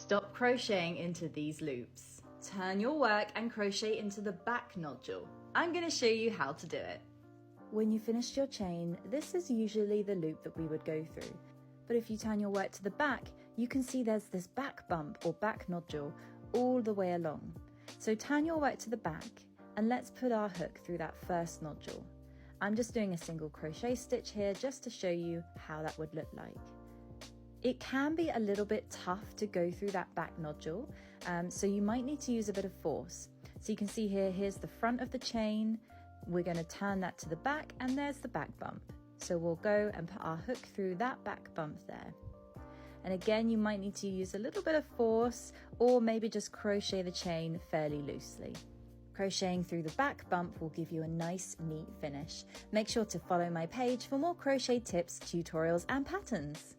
Stop crocheting into these loops. Turn your work and crochet into the back nodule. I'm going to show you how to do it. When you finished your chain, this is usually the loop that we would go through. But if you turn your work to the back, you can see there's this back bump or back nodule all the way along. So turn your work to the back and let's put our hook through that first nodule. I'm just doing a single crochet stitch here just to show you how that would look like. It can be a little bit tough to go through that back nodule, so you might need to use a bit of force. So you can see here, here's the front of the chain. We're going to turn that to the back and there's the back bump. So we'll go and put our hook through that back bump there. And again, you might need to use a little bit of force or maybe just crochet the chain fairly loosely. Crocheting through the back bump will give you a nice, neat finish. Make sure to follow my page for more crochet tips, tutorials and patterns.